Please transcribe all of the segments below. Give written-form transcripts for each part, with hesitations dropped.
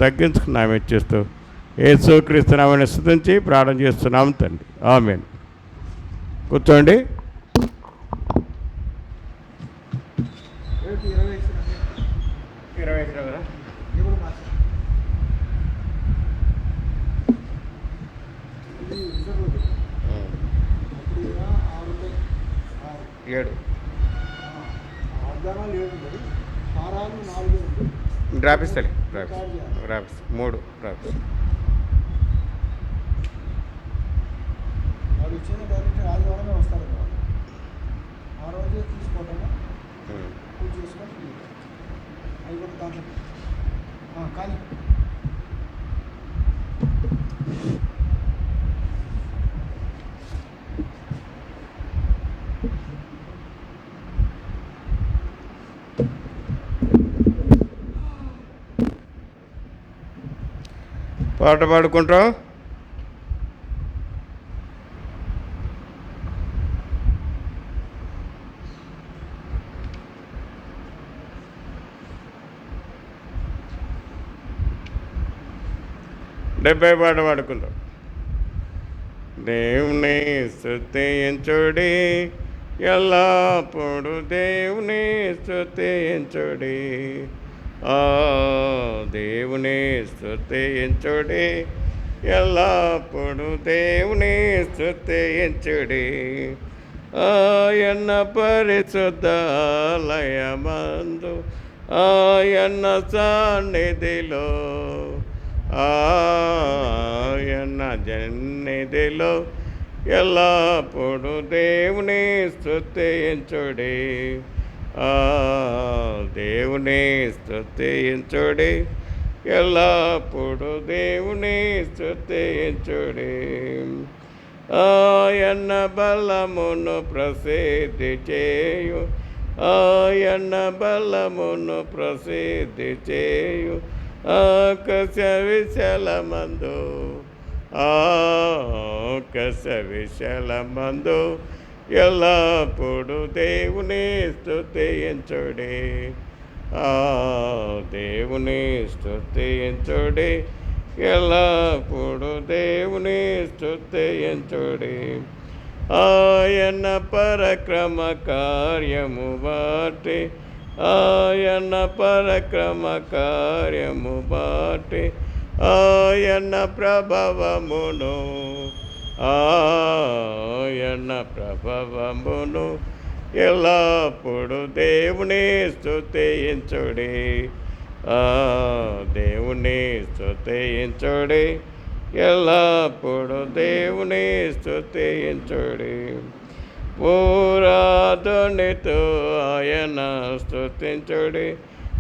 తగ్గించుకున్నాము ఇచ్చిస్తూ యేసుక్రీస్తునామని స్తుతించి ప్రార్థన చేస్తున్నాము తండ్రి. ఆమేన్. కూర్చోండి. ఏడు డ్రాపిస్తాను. డ్రాపిస్ 3 డ్రాపిస్. వాడు ఇచ్చిన డైరెక్ట్ ఆదివారమే వస్తారు కదా, ఆ రోజే తీసుకోవటము పూజ చేసుకొని అయిపోతే దాంట్లో కానీ పాట పాడుకుంటాం. డెబ్బై పాట పాడుకుంటాం. దేవుని స్తుతించుడి, ఎల్లప్పుడు దేవుని స్తుతించుడి. దేవుని స్తుతించుడి, ఎల్లప్పుడు దేవుని స్తుతించుడి. ఆయన పరిశుద్ధాలయమందు ఆయన సన్నిధిలో ఆయన సన్నిధిలో ఎల్లప్పుడు దేవుని స్తుతించుడి. దేవుని స్తుతించుడి, ఎల్లప్పుడు దేవుని స్తుతించుడి. ఆయన బలమును ప్రసిద్ధి చేయు, ఆయన బలమును ప్రసిద్ధి చేయు ఆకాశ విశాలమందు, ఆకాశ విశాలమందు ఎల్లప్పుడు దేవుని స్తుతించుడి. దేవుని స్తుతించుడి, ఎల్లప్పుడు దేవుని స్తుతించుడి. ఆయన పరక్రమ కార్యము బాటి, ఆయన పరక్రమ కార్యము బాటి ఆయన ప్రభవమును, ఆయన ప్రభవమును ఎల్లప్పుడు దేవుని స్తుతించుడి. దేవుని స్తుతించుడి, ఎల్లప్పుడు దేవుని స్తుతించుడి. పురాధనితో ఆయన స్తుతించుడి,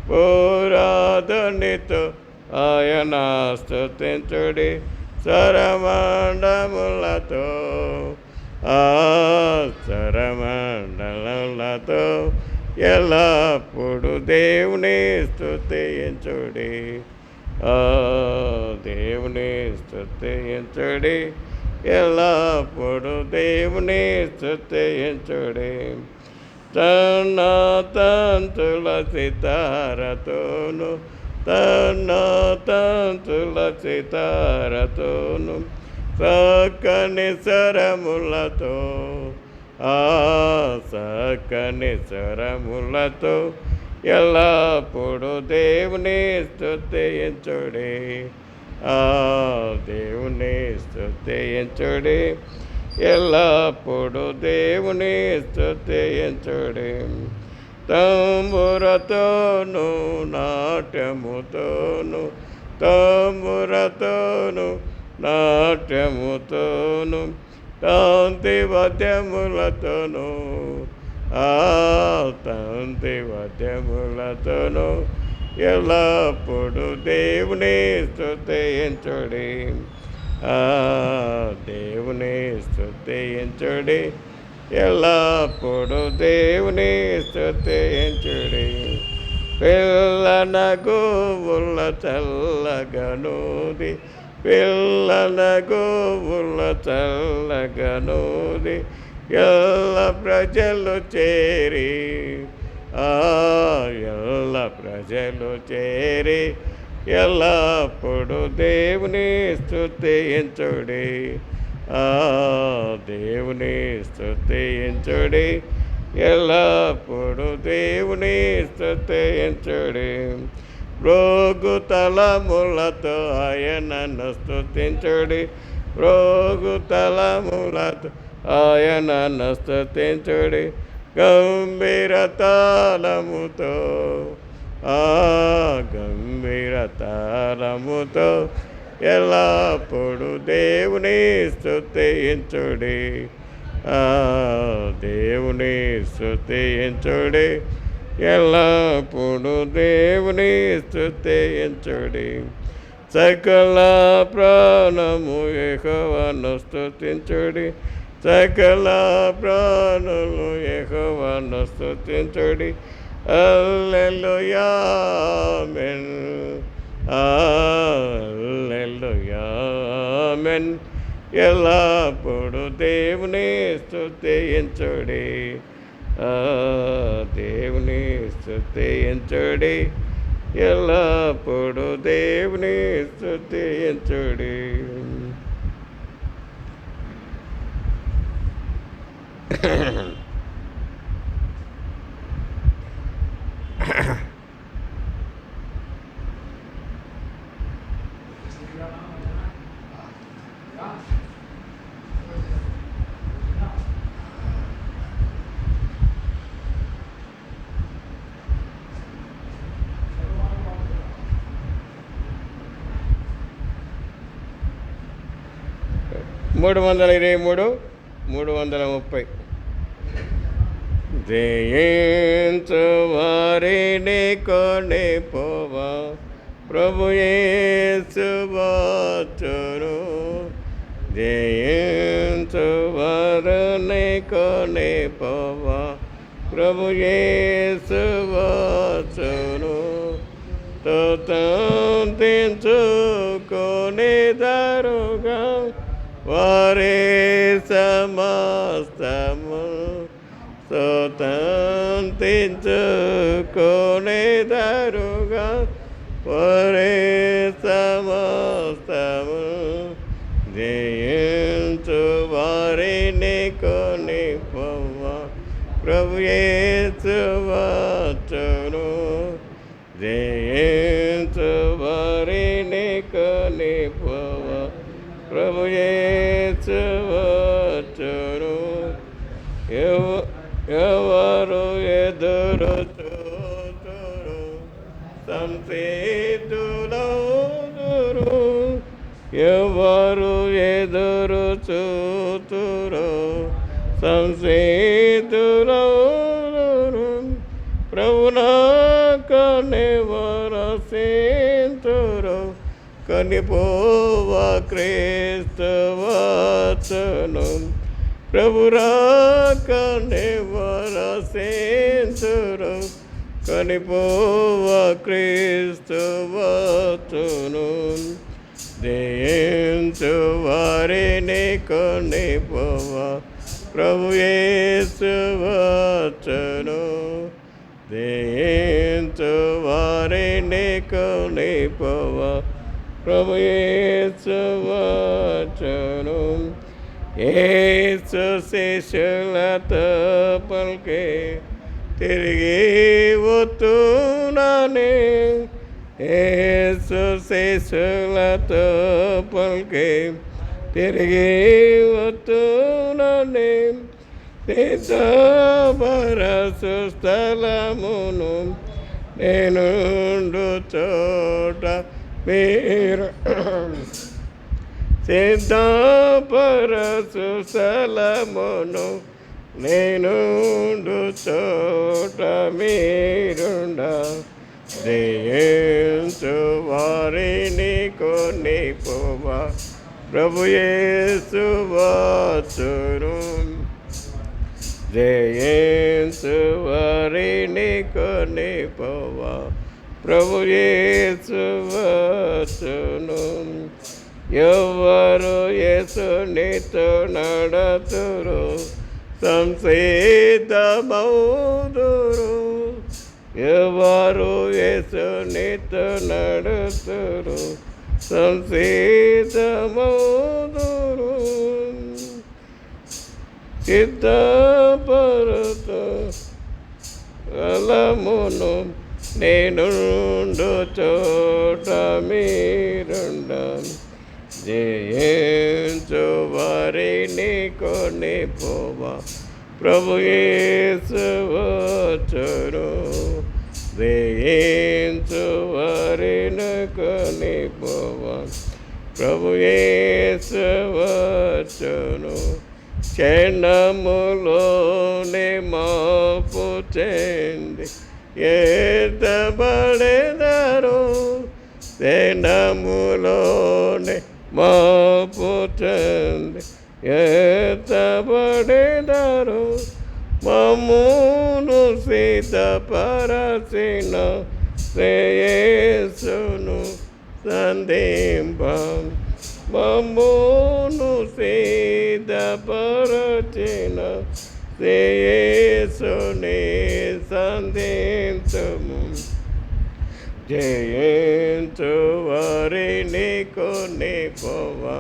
పురాధనితో ఆయన స్తుతించుడి. సరమండములతో, సరమండలతో ఎల్లప్పుడు దేవుని స్తుతించుడి. దేవుని స్తుతించుడి, ఎల్లప్పుడు దేవుని స్తుతించుడి. తన తంతుల సితారతోను, తన తంతుల సితారతోను సక్కని స్వరములతో, సక్కని స్వరములతో ఎల్లప్పుడు దేవుని స్తుతించుడి. దేవుని స్తుతించుడి, ఎల్లప్పుడు దేవుని స్తుతించుడి. తంబురతోను నాట్యముతోను, తంబురతోను నాట్యముతోను తంతి వాద్యములతోను, తంతి వాద్యములతోను ఎల్లప్పుడు దేవుని స్తుతించుడి. దేవుని స్తుతించుడి, ఎల్లప్పుడు దేవుని స్తుతించుడి. పిల్లన గోవుల చల్లగనూది, పిల్లన గోవుల చల్లగనూది ఎల్ల ప్రజలు చేరి, ఎల్ల ప్రజలు చేరి ఎల్లప్పుడు దేవుని స్తుతించుడి. ఆ దేవుని స్తుతించుడి, ఎల్లప్పుడు దేవుని స్తుతించుడి. రోగు తలములతో ఆయనను స్తుతించుడి, రోగు తలములతో ఆయనను స్తుతించుడి. గంభీర తాళముతో, ఆ గంభీర తాళముతో ఎల్లప్పుడు దేవుని స్తుతించుడి. ఆ దేవుని స్తుతించుడి, ఎల్లప్పుడు దేవుని స్తుతించుడి. సకల ప్రాణము యెహోవాను స్తుతించుడి, సకల ప్రాణులు యెహోవాను స్తుతించుడి. హల్లెలూయా ఆమేన్, హల్లెలూయా ఆమేన్. ఎల్లప్పుడు దేవుని స్తుతించుడి, దేవుని స్తుతించుడి, ఎల్లప్పుడు దేవుని స్తుతించుడి. మూడు 330. జయించు వారిని కొనిపోవా, ప్రభు యేసు వచ్చును. జయించు వారిని కొనిపోవా, ప్రభు యేసు వచ్చును. స్తుతించుకొనిదరుగా వారి సమస్తము, స్తుతించుకొనిదరుగా వారి సమస్తము. జయించు వారిని కొనిపోవా, ప్రభు యేసు వచ్చును. జయించు వారిని కొనిపోవా, ప్రభు యేసు వచ్చును. ఎవరు ఎదురు చూతురు సంసిద్ధులౌదురు, ఎవరు ఎదురు చూతురు సంసిద్ధులౌదురు. ప్రభునాకనే వరసింతురు, కనిపోవా క్రీస్తు వచ్చును. ప్రభురాకనే వరసింతురు, కనిపోవా క్రీస్తు వచ్చును. జయించు వారిని కొనిపోవా, ప్రభు యేసు వచ్చును. జయించు వారిని కొనిపోవా, ప్రభు యేసు వచ్చును. యేసు శిష్యులతో పలికే, తిరిగి వస్తున్నానే. యేసు శిష్యులతో పలికే, తిరిగి వస్తున్నానే. సిద్ధపరచు స్థలమును నేనుండు చోట మీరు, సిద్ధపరచు స్థలమును నేనుండు చోట మీరుండ. జయించు వారిని కొనిపోవా, ప్రభు యేసు వచ్చును. జయించు వారిని కొనిపోవా, ప్రభు యేసు వచ్చును. ఎవరు యేసునితో నడతురు సంసిద్ధమౌదురు, ఎవరు యేసునితో నడుతురు సంసిద్ధమౌదురు సిద్ధపరుతు అలమును నేనుండు చోట మీరుండను జయించు వారిని కొని పోవా ప్రభు యేసు వచ్చును జయించు వారిని కొని పోవా ప్రభు యేసు వచ్చును క్షణములోనే మాపు చెంది ఎత్తబడెదరు క్షణములోనే మాపు చెంది ఎత్తబడెదరు మమ్మును సిద్ధపరచిన యేసును సంధింపం మమ్మును సిద్ధపరచిన యేసుని సంధించుము జయించు వారిని కొని పోవా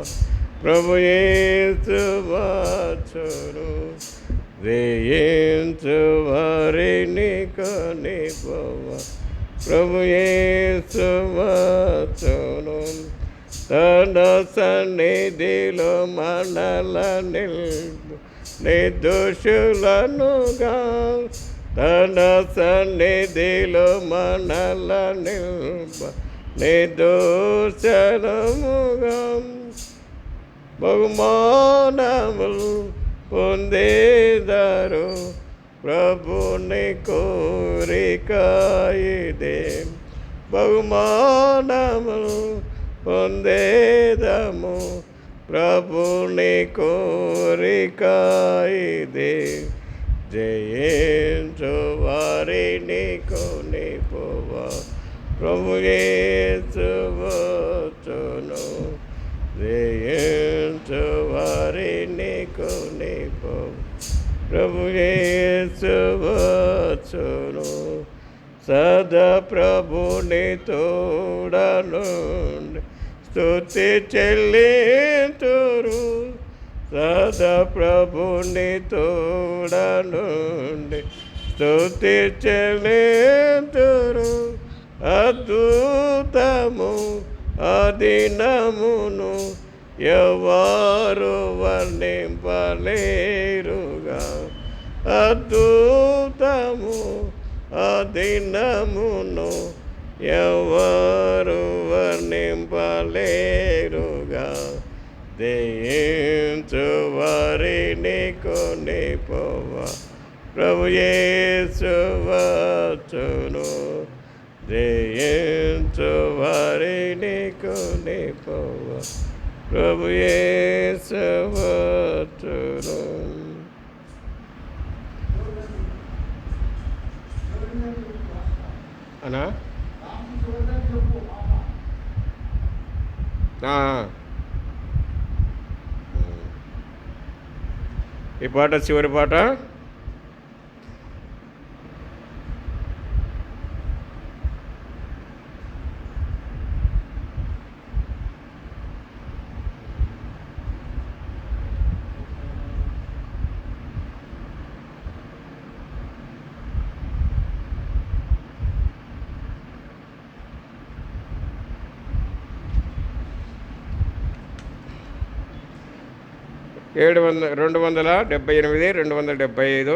ప్రభు యేసు వచ్చును జయించు వారిని కొని పోవా ప్రభు యేసు వచ్చును తన సన్నిధిలో మనల నిల్పు నిర్దోషులనుగా తన సన్నిధిలో మనల నిల్ప నిర్దోషముగా బహుమానములు పొందేదారు ప్రభుని కోరిక ఇదే బహుమానములు పొందేదము ప్రభుని కోరిక ఇదే జయించు వారిని కొని పోవా ప్రభు యేసు వచ్చును జయించు వారిని కొని పోవా ప్రభు యేసు వచ్చును సదా ప్రభుని తోడనుండి స్తుతి చెల్లింతురు సదా ప్రభుని తోడనుండి స్తుతి చెల్లింతురు అద్భుతము అదినమును ఎవరు వర్ణింపలేరుగా అద్భుతము అదినమును ఎవరు వర్ణింపలేరుగా జయించు వారిని కొని పోవా ప్రభు యేసు వచ్చును జయించు వారిని కొని పోవా ప్రభు యేసు వచ్చును అనా ఈ పాట చివరి పాట $278 275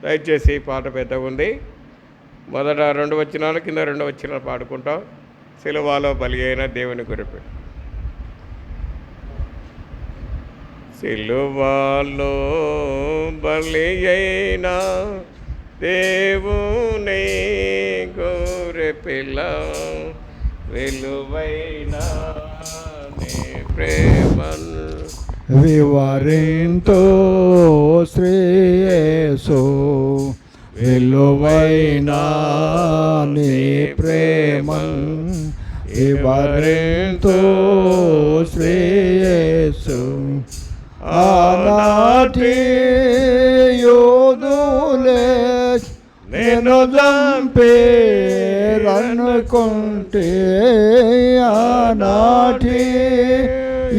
దయచేసి ఈ పాట పెద్దగా ఉంది. మొదట 2 వచనాలు కింద 2 వచనాలు పాడుకుంటాం. సిలువలో బలి అయిన దేవుని కొరకు. సిలువలో బలి అయిన దేవుని గొర్రె పిల్ల విలువైన నీ ప్రేమను వివరింతో శ్రీ యేసు విలువైన నీ ప్రేమను వివరింతో శ్రీ యేసు ఆనాటి యోధులే నేను చంపేరనుకుంటే ఆనాటి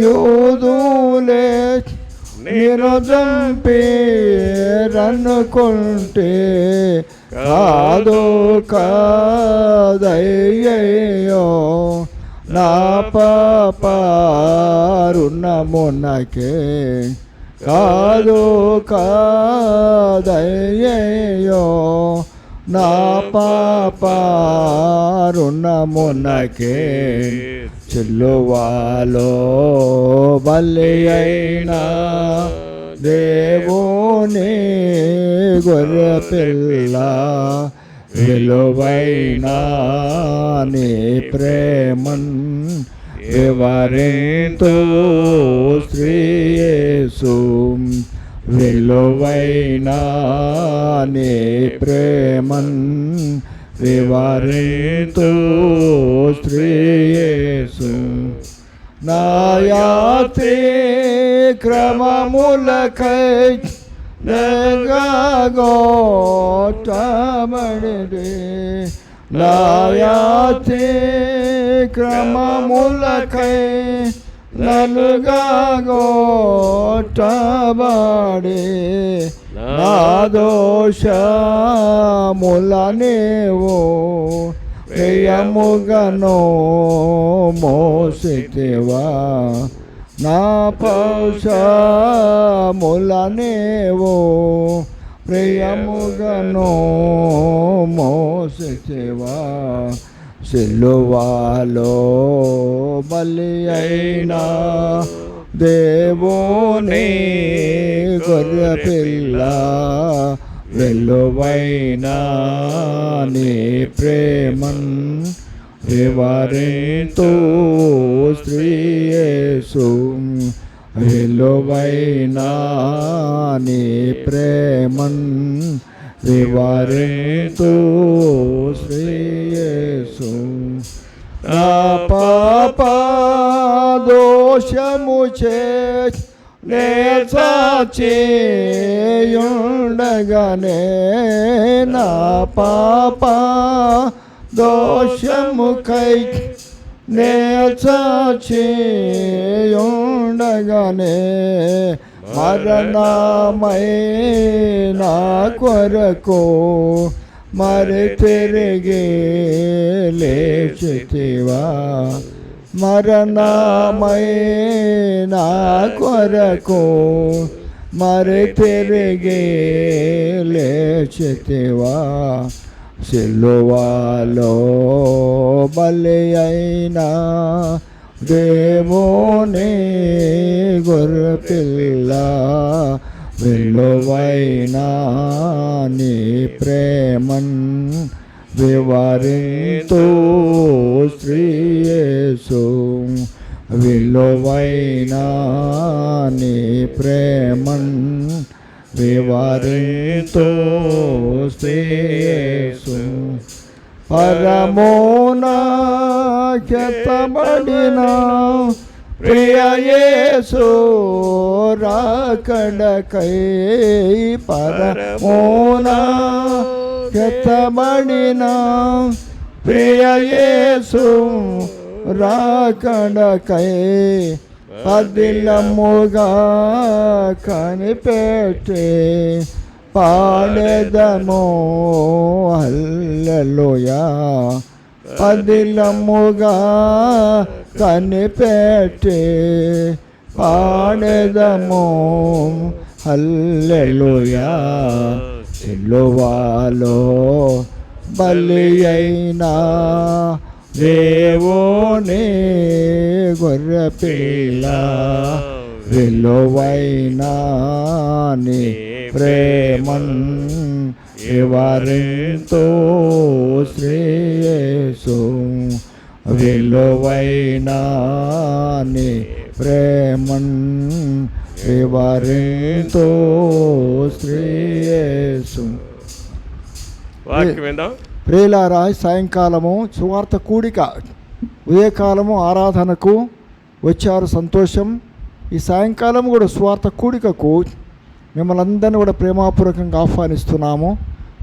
యూదులే నేను చంపేరనుకుంటే కాదు కాదయ్యో నా పాపరుణమునకే కాదు కాదయ్యో నా పాపరుణమునకే సిలువలో బలి అయిన దేవుని గొర్రెపిల్ల విలువైన నీ ప్రేమన్ వివరింతు శ్రీయేసు విలువైన నీ ప్రేమన్ వివరింతు శ్రీయేసు నా యాత్రి క్రమములకై నెగగోటబడిరి నా యాత్రి క్రమములకై నలుగగోటబడి నా దోషములనేవో ప్రియముగనో మోసితివా నా పౌషములనేవో ప్రియముగనో మోసితివా సిలువలో బలి అయినా దేవుని గొర్రెపిల్ల విలువైన నీ ప్రేమన్ వివరింతు శ్రీయేసు విలువైన నీ ప్రేమన్ వివరింతు శ్రీయేసు నా పాప దోషము చే నే సాచేయుండగానే నా పాప దోషముకై నే సాచేయుండగానే మరణమైన కొరకు మరి తిరిగి లేచితివా మరణమైన కొరకు మరి తిరిగి లేచితివా సిలువలో బలి అయినా దేవుని గొర్రెపిల్ల విలువైన నీ ప్రేమన్ వివరింతు శ్రీయేసు విలువైన నీ ప్రేమన్ వివరింతు శ్రీయేసు పరమోనా కెత్తబడిన ప్రియ యేసు రాకడకై పరమోనా కెత్తబడిన ప్రియ యేసు రాకడకై పదిలముగా కనిపెట్టి పాడెదము హల్లెలూయా పదిలముగా కనిపెట్టి పాడెదము హల్లెలూయా సిలువలో బలి అయినా దేవుని గొర్రెపిల్ల విలువైన నీ ప్రేమన్ వివరింతు శ్రీయేసు విలువైన నీ ప్రేమన్ వివరింతు శ్రీయేసు. వాక్యం విందాం. ప్రియులారా, సాయంకాలము సువార్త కూడిక, ఉదయకాలము ఆరాధనకు వచ్చారు, సంతోషం. ఈ సాయంకాలం కూడా సువార్త కూడికకు మిమ్మల్ని అందరినీ కూడా ప్రేమపూర్వకంగా ఆహ్వానిస్తున్నాము.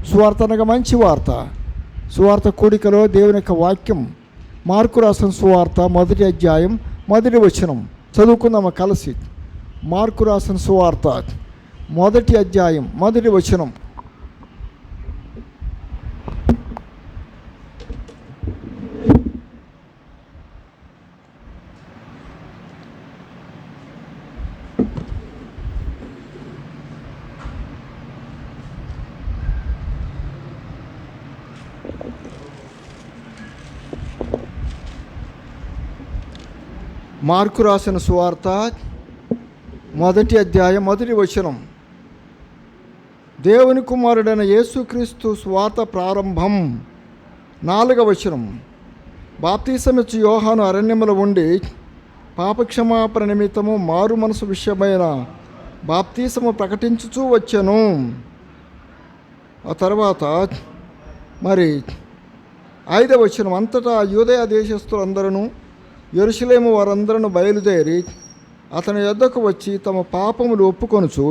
సువార్త అనగా మంచి వార్త. సువార్త కూడికలో దేవుని యొక్క వాక్యం మార్కు రాసిన సువార్త 1వ అధ్యాయం 1వ వచనం చదువుకుందామా కలిసి. మార్కు రాసిన సువార్త 1వ అధ్యాయం 1వ వచనం. మార్కు రాసిన సువార్త 1వ అధ్యాయం 1వ వచనం. దేవుని కుమారుడైన యేసుక్రీస్తు సువార్త ప్రారంభం. 4వ వచనం. బాప్తీసమిచ్చు యోహాను అరణ్యములో ఉండి పాపక్షమాపణ నిమిత్తము మారు మనసు విషయమైన బాప్తీసము ప్రకటించుచూ వచ్చెను. ఆ తర్వాత మరి 5వ వచనం. అంతటా యూదయ దేశస్థులందరూ యెరూషలేము వారందరూ బయలుదేరి అతని యొద్దకు వచ్చి తమ పాపములు ఒప్పుకొనుచు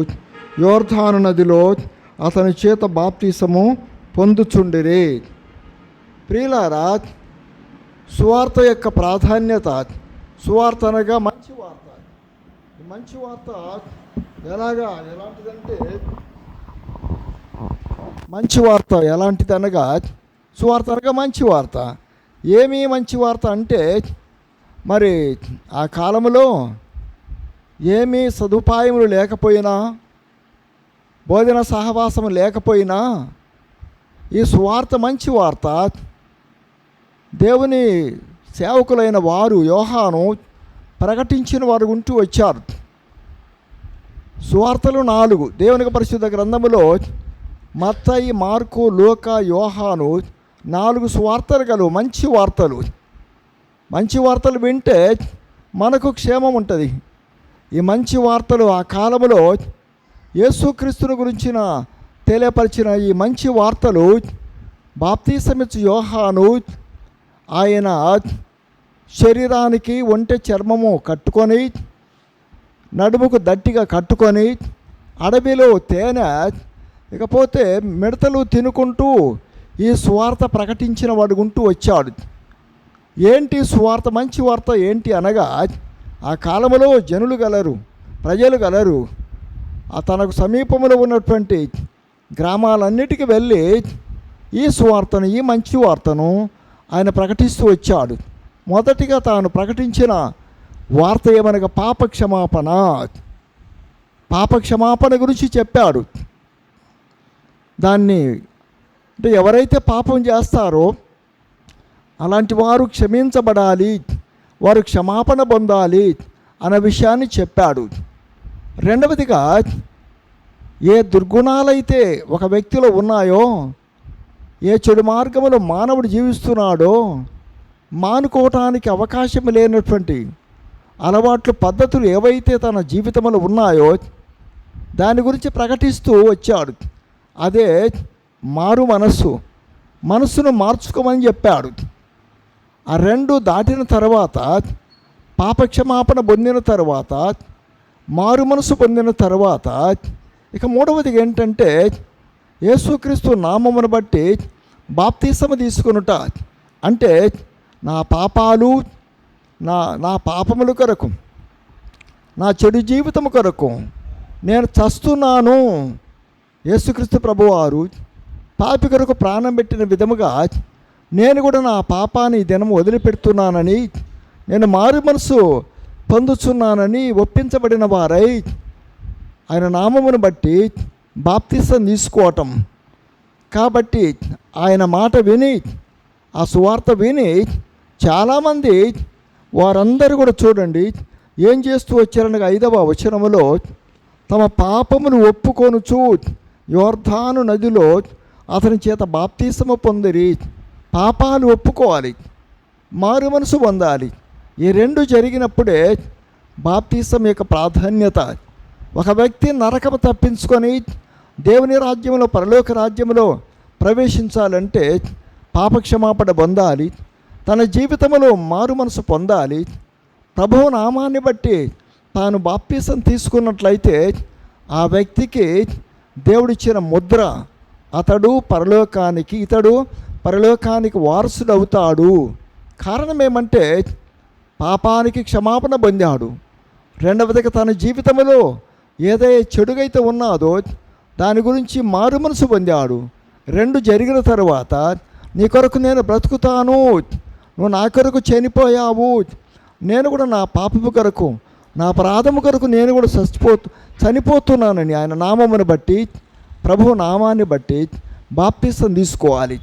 యోర్దాను నదిలో అతని చేత బాప్తీసము పొందుచుండిరి. ప్రియులారా, సువార్త యొక్క ప్రాధాన్యత. సువార్త అనగా మంచి వార్త. ఈ మంచి వార్త ఎలాంటిదంటే మంచి వార్త ఎలాంటిదనగా సువార్త అనగా మంచి వార్త. ఏమీ మంచి వార్త అంటే మరి ఆ కాలంలో ఏమీ సదుపాయములు లేకపోయినా, భోజన సహవాసము లేకపోయినా ఈ సువార్త మంచి వార్త. దేవుని సేవకులైన వారు యోహాను ప్రకటించిన వారు ఉంటూ వచ్చారు. సువార్తలు 4 దేవునికి పరిశుద్ధ గ్రంథములో మత్తయి, మార్కు, లూకా, యోహాను 4 సువార్తలు గలవు. మంచి వార్తలు. మంచి వార్తలు వింటే మనకు క్షేమం ఉంటుంది. ఈ మంచి వార్తలు ఆ కాలంలో యేసుక్రీస్తుని గురించిన తెలియపరిచిన ఈ మంచి వార్తలు బాప్తీసమిచ్చు యోహాను ఆయన శరీరానికి ఒంటె చర్మము కట్టుకొని, నడుముకు దట్టిగా కట్టుకొని, అడవిలో తేనె ఇకపోతే మిడతలు తినుకుంటూ ఈ సువార్త ప్రకటించిన వాడు ఉంటూ వచ్చాడు. ఏంటి సువార్త? మంచి వార్త ఏంటి అనగా ఆ కాలంలో జనులు గలరు, ప్రజలు గలరు. తనకు సమీపంలో ఉన్నటువంటి గ్రామాలన్నిటికీ వెళ్ళి ఈ సువార్తను, ఈ మంచి వార్తను ఆయన ప్రకటిస్తూ వచ్చాడు. మొదటిగా తాను ప్రకటించిన వార్త ఏమనగా పాపక్షమాపణ. పాపక్షమాపణ గురించి చెప్పాడు. దాన్ని అంటే ఎవరైతే పాపం చేస్తారో అలాంటి వారు క్షమించబడాలి, వారు క్షమాపణ పొందాలి అనే విషయాన్ని చెప్పాడు. రెండవదిగా ఏ దుర్గుణాలైతే ఒక వ్యక్తిలో ఉన్నాయో, ఏ చెడు మార్గంలో మానవుడు జీవిస్తున్నాడో, మానుకోవటానికి అవకాశం లేనటువంటి అలవాట్లు, పద్ధతులు ఏవైతే తన జీవితంలో ఉన్నాయో దాని గురించి ప్రకటిస్తూ వచ్చాడు. అదే మారు మనస్సును మార్చుకోమని చెప్పాడు. ఆ 2 దాటిన తర్వాత, పాపక్షమాపణ పొందిన తర్వాత, మారు మనసు పొందిన తర్వాత, ఇక 3వది ఏంటంటే యేసుక్రీస్తు నామమును బట్టి బాప్తీసము తీసుకొనుట. అంటే నా పాపాలు, నా పాపముల కొరకు, నా చెడు జీవితము కొరకు నేను చస్తున్నాను. యేసుక్రీస్తు ప్రభువారు పాపి కొరకు ప్రాణం పెట్టిన విధముగా నేను కూడా నా పాపాన్ని దినము వదిలిపెడుతున్నానని, నేను మారు మనసు పొందుచున్నానని ఒప్పించబడిన వారై ఆయన నామమును బట్టి బాప్తిసం తీసుకోవటం. కాబట్టి ఆయన మాట విని, ఆ సువార్త విని చాలామంది వారందరూ కూడా చూడండి ఏం చేస్తూ వచ్చారనగా 5వ వచనములో తమ పాపమును ఒప్పుకొనుచు యోర్దాను నదిలో అతని చేత బాప్తిసము పొందిరి. పాపాలు ఒప్పుకోవాలి, మారు మనసు పొందాలి. ఈ 2 జరిగినప్పుడే బాప్తిసం యొక్క ప్రాధాన్యత. ఒక వ్యక్తి నరకము తప్పించుకొని దేవుని రాజ్యంలో, పరలోక రాజ్యంలో ప్రవేశించాలంటే పాపక్షమాపణ పొందాలి, తన జీవితంలో మారు మనసు పొందాలి. ప్రభువు నామాన్ని బట్టి తాను బాప్తిసం తీసుకున్నట్లయితే ఆ వ్యక్తికి దేవుడిచ్చిన ముద్ర, ఇతడు పరలోకానికి వారసుడు అవుతాడు. కారణం ఏమంటే పాపానికి క్షమాపణ పొందాడు. రెండవదిగా తన జీవితంలో ఏదైతే చెడుగైతే ఉన్నాదో దాని గురించి మారు మనసు పొందాడు. రెండు జరిగిన తర్వాత నీ కొరకు నేను బ్రతుకుతాను, నువ్వు నా కొరకు చనిపోయావు, నేను కూడా నా పాపము కొరకు నా అపరాధము కొరకు నేను కూడా చనిపోతున్నానని ఆయన నామమును బట్టి, ప్రభు నామాన్ని బట్టి బాప్తిసం తీసుకోవాలి.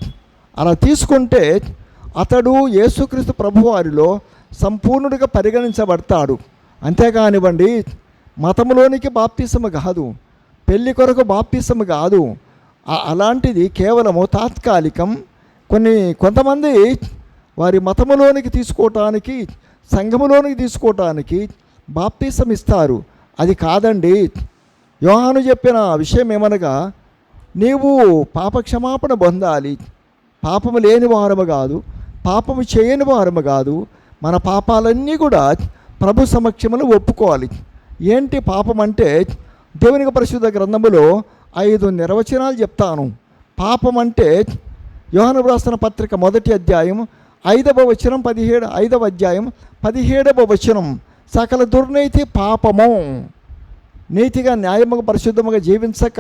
అలా తీసుకుంటే అతడు యేసుక్రీస్తు ప్రభువారిలో సంపూర్ణుడిగా పరిగణించబడతాడు. అంతేకానివ్వండి, మతంలోనికి బాప్తిసము కాదు, పెళ్లి కొరకు బాప్తిసము కాదు. అలాంటిది కేవలము తాత్కాలికం. కొంతమంది వారి మతములోనికి తీసుకోవటానికి, సంఘములోనికి తీసుకోవటానికి బాప్తిసం ఇస్తారు. అది కాదండి. యోహాను చెప్పిన విషయం ఏమనగా, నీవు పాపక్షమాపణ పొందాలి. పాపము లేని వారము కాదు, పాపము చేయని వారము కాదు. మన పాపాలన్నీ కూడా ప్రభు సమక్షంలో ఒప్పుకోవాలి. ఏంటి పాపం అంటే, దేవునికి పరిశుద్ధ గ్రంథములో 5 నిర్వచనాలు చెప్తాను. పాపం అంటే యోహాను రాసిన పత్రిక 1వ అధ్యాయం 5వ వచనం 5వ అధ్యాయం 17వ వచనం, సకల దుర్నీతి పాపము. నీతిగా న్యాయముగా పరిశుద్ధముగా జీవించక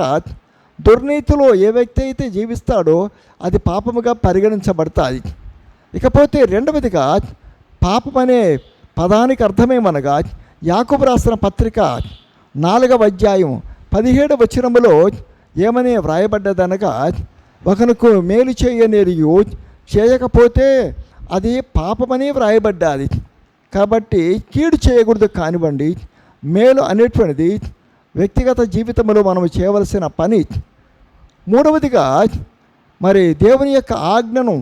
దుర్నీతిలో ఏ వ్యక్తి అయితే జీవిస్తాడో అది పాపముగా పరిగణించబడతాయి. ఇకపోతే రెండవదిగా పాపం అనే పదానికి అర్థమేమనగా, యాకోబు రాసిన పత్రిక 4వ అధ్యాయం 17వ వచనములో ఏమని వ్రాయబడ్డదనగా, ఒకనుకు మేలు చేయనేరియు చేయకపోతే అది పాపమని వ్రాయబడ్డాది. కాబట్టి కీడు చేయకూడదు కానివ్వండి, మేలు అనేటువంటిది వ్యక్తిగత జీవితంలో మనం చేయవలసిన పని. మూడవదిగా మరి దేవుని యొక్క ఆజ్ఞను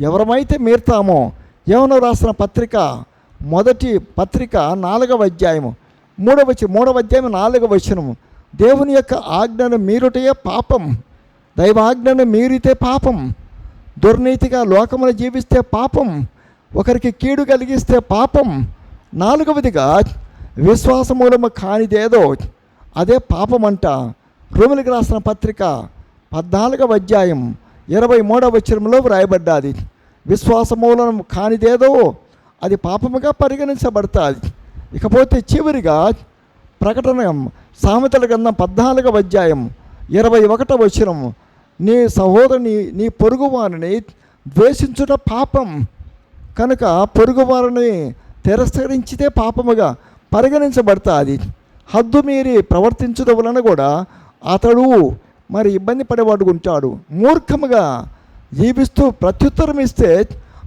ఎవరమైతే మీరుతామో, యోహాను రాసిన పత్రిక 4వ అధ్యాయము 3వ అధ్యాయం 4వ వచనము, దేవుని యొక్క ఆజ్ఞను మీరుటయే పాపం. దైవాజ్ఞను మీరితే పాపం. దుర్నీతిగా లోకమును జీవిస్తే పాపం. ఒకరికి కీడు కలిగిస్తే పాపం. 4వదిగా విశ్వాసమూలము కానిదేదో అదే పాపమంట. రోమీయులకు రాసిన పత్రిక 14వ అధ్యాయం 23వ వచనంలో వ్రాయబడ్డాది. విశ్వాసమూలం కానిదేదో అది పాపముగా పరిగణించబడతాది. ఇకపోతే చివరిగా ప్రకటన సామెతల గ్రంథం 14వ అధ్యాయం 21వ వచనం, నీ సహోదరుని నీ పొరుగువారిని ద్వేషించుట పాపం. కనుక పొరుగువారిని తిరస్కరించితే పాపముగా పరిగణించబడతాది. హద్దు మీరి ప్రవర్తించడం వలన కూడా అతడు మరి ఇబ్బంది పడేవాడు ఉంటాడు. మూర్ఖముగా జీవిస్తూ ప్రత్యుత్తరం ఇస్తే